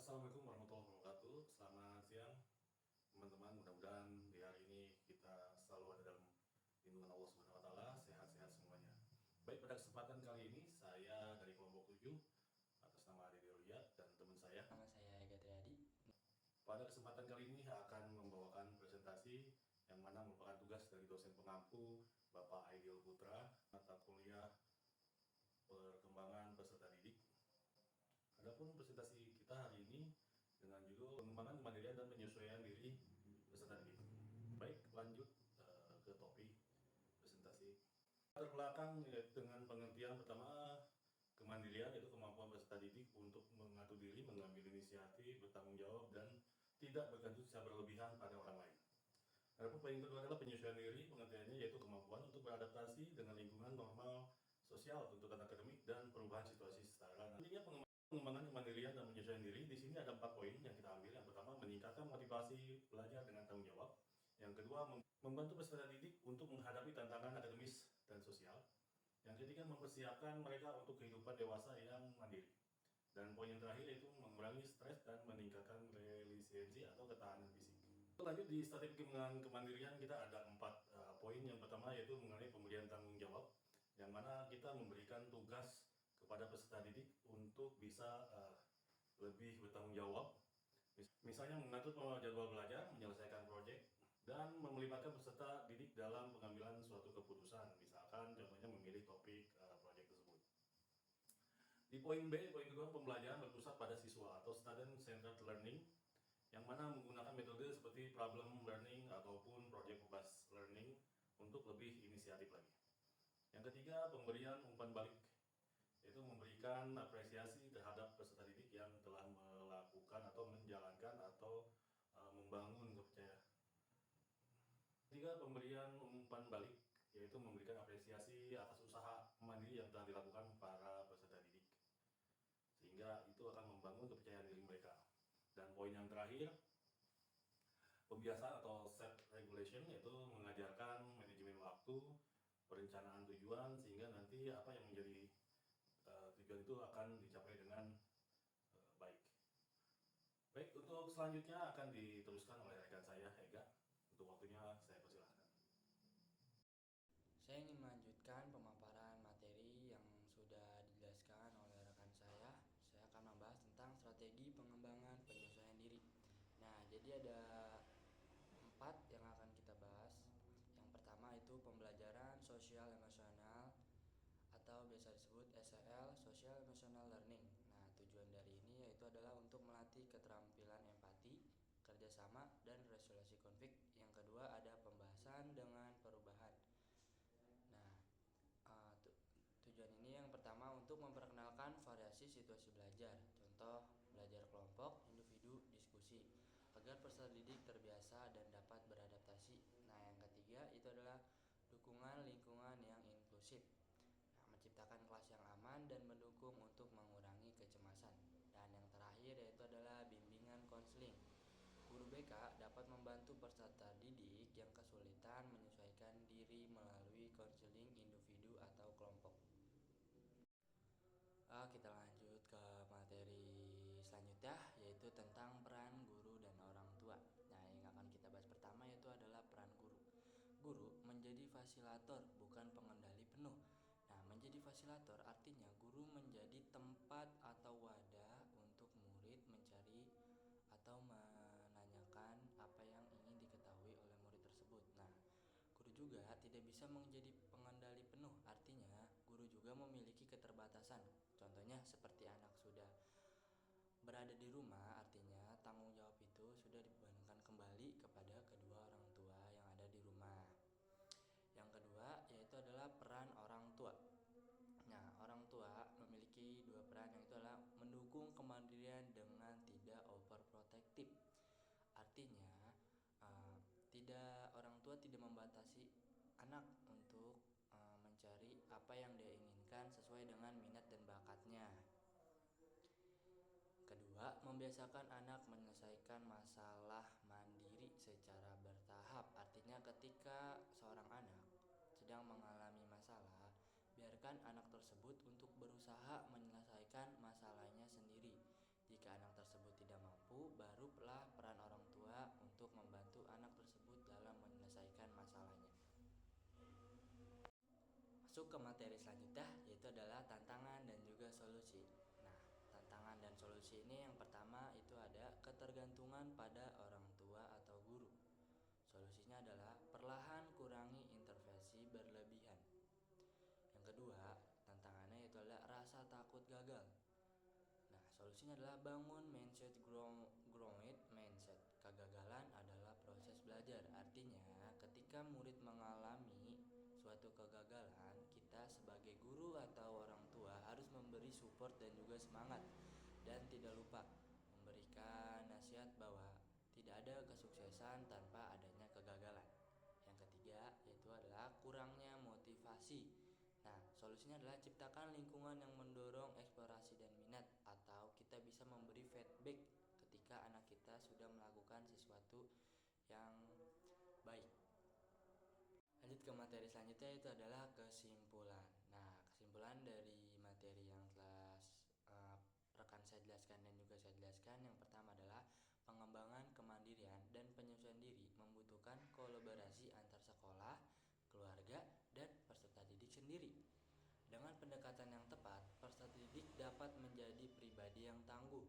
Assalamualaikum warahmatullahi wabarakatuh. Selamat siang teman-teman. Mudah-mudahan di hari ini kita selalu ada dalam lindungan Allah Subhanahu wa taala, sehat-sehat semuanya. Baik, pada kesempatan kali ini saya dari kelompok 7 atas nama Dede Riyad dan teman saya. Nama saya Ega Triadi. Pada kesempatan kali ini akan membawakan presentasi yang mana merupakan tugas dari dosen pengampu Bapak Aidil Putra, mata kuliah perkembangan peserta didik. Adapun presentasi kita hari ini dengan judul pengembangan kemandirian dan penyesuaian diri peserta didik. Baik, lanjut ke topik presentasi. Latar belakang dengan pengertian pertama, kemandirian yaitu kemampuan peserta didik untuk mengatur diri, mengambil inisiatif, bertanggung jawab, dan tidak bergantung secara berlebihan pada orang lain. Adapun poin kedua adalah penyesuaian diri, pengertiannya yaitu kemampuan untuk beradaptasi dengan lingkungan normal, sosial, tuntutan akademik, dan perubahan situasi setara. Nantinya pengembangan kemandirian dan penyesuaian diri, di sini ada 4 poin yang kita ambil. Yang pertama, meningkatkan motivasi belajar dengan tanggung jawab. Yang kedua, membantu peserta didik untuk menghadapi tantangan akademis dan sosial. Yang ketiga, mempersiapkan mereka untuk kehidupan dewasa yang mandiri. Dan poin yang terakhir yaitu mengurangi stres dan meningkatkan resiliensi atau ketahanan fisik. Lanjut di strategi pengembangan kemandirian, kita ada 4 poin. Yang pertama yaitu mengenai pemberian tanggung jawab, yang mana kita memberikan tugas kepada peserta didik untuk bisa lebih bertanggung jawab. Misalnya mengatur jadwal belajar, menyelesaikan proyek, dan melibatkan peserta didik dalam pengambilan suatu keputusan. Misalkan contohnya memilih topik proyek tersebut. Di poin B, poin kedua, pembelajaran berpusat pada siswa atau student centered learning, yang mana menggunakan metode seperti problem learning ataupun project based learning untuk lebih inisiatif lagi. Yang ketiga, pemberian umpan balik, yaitu memberikan apresiasi terhadap peserta didik yang telah melakukan atau menjalankan atau membangun kepercayaan. Ketiga, pemberian umpan balik, yaitu memberikan apresiasi atas usaha mandiri yang telah dilakukan para peserta didik, sehingga itu akan membangun kepercayaan diri mereka. Dan poin yang terakhir, pembiasaan atau set regulation, yaitu mengajarkan manajemen waktu, perencanaan tujuan, sehingga nanti apa yang menjadi tujuan itu akan dicapai dengan baik. Baik, untuk selanjutnya akan diteruskan oleh rekan saya, Ega. Untuk waktunya saya persilahkan. Saya ingin melanjutkan pemaparan materi yang sudah dijelaskan oleh rekan saya. Saya akan membahas tentang strategi pengembangan penyesuaian diri. Nah, jadi ada 4 yang akan kita bahas. Yang pertama itu pembelajaran sosial emosional atau biasa disebut SEL, Social Emotional Learning. Nah, tujuan dari ini yaitu adalah untuk melatih keterampilan empati, kerjasama, dan resolusi konflik. Yang kedua ada pembahasan dengan perubahan. Nah, tujuan ini yang pertama untuk memperkenalkan variasi situasi belajar, contoh belajar kelompok, individu, diskusi, agar peserta didik terbiasa dan dapat beradaptasi. Nah, yang ketiga itu adalah dukungan lingkungan yang inklusif, menciptakan kelas yang aman dan mendukung untuk mengurangi kecemasan. Dan yang terakhir yaitu adalah bimbingan konseling. Guru BK dapat membantu peserta didik yang kesulitan menyesuaikan diri melalui konseling individu atau kelompok. Kita lanjut ke materi selanjutnya, yaitu tentang peran guru dan orang tua. Nah, yang akan kita bahas pertama yaitu adalah peran guru. Guru menjadi fasilitator, bukan pengendali penuh. Nah, menjadi fasilitator artinya guru menjadi tempat atau wadah untuk murid mencari atau menanyakan apa yang ingin diketahui oleh murid tersebut. Nah, guru juga tidak bisa menjadi pengendali penuh, artinya guru juga memiliki keterbatasan. Contohnya seperti anak sudah berada di rumah, artinya tanggung jawab itu sudah dibebankan kembali kepada kedua orang tua yang ada di rumah. Yang kedua yaitu adalah peran orang tua. Nah, orang tua memiliki 2 peran, yang itu adalah mendukung kemandirian dengan tidak overprotective. Artinya orang tua tidak membatasi anak untuk mencari apa yang dia inginkan sesuai dengan minat dan bakatnya. Kedua, membiasakan anak menyelesaikan masalah mandiri secara bertahap. Artinya ketika seorang anak sedang mengalami masalah, biarkan anak tersebut untuk berusaha menyelesaikan masalahnya sendiri. Jika anak tersebut tidak barulah peran orang tua untuk membantu anak tersebut dalam menyelesaikan masalahnya. Masuk ke materi selanjutnya, yaitu adalah tantangan dan juga solusi. Nah, tantangan dan solusi ini yang pertama itu ada ketergantungan pada orang tua atau guru. Solusinya adalah perlahan kurangi intervensi berlebihan. Yang kedua, tantangannya itu adalah rasa takut gagal. Nah, solusinya adalah bangun mindset growth mindset. Kegagalan adalah proses belajar. Artinya, ketika murid mengalami suatu kegagalan, kita sebagai guru atau orang tua harus memberi support dan juga semangat, dan tidak lupa memberikan nasihat bahwa tidak ada kesuksesan tanpa adanya kegagalan. Yang ketiga yaitu adalah kurangnya motivasi. Nah, solusinya adalah ciptakan lingkungan yang mendorong eksplorasi dan minat, atau kita bisa memberi feedback ketika anak kita sudah melakukan sesuatu yang baik. Lanjut ke materi selanjutnya, itu adalah kesimpulan. Nah, kesimpulan dari materi yang telah rekan saya jelaskan dan juga saya jelaskan, yang pertama adalah pengembangan kemandirian dan penyesuaian diri membutuhkan kolaborasi antar sekolah, keluarga, dan peserta didik sendiri. Dengan pendekatan yang tepat, peserta didik dapat menjadi pribadi yang tangguh,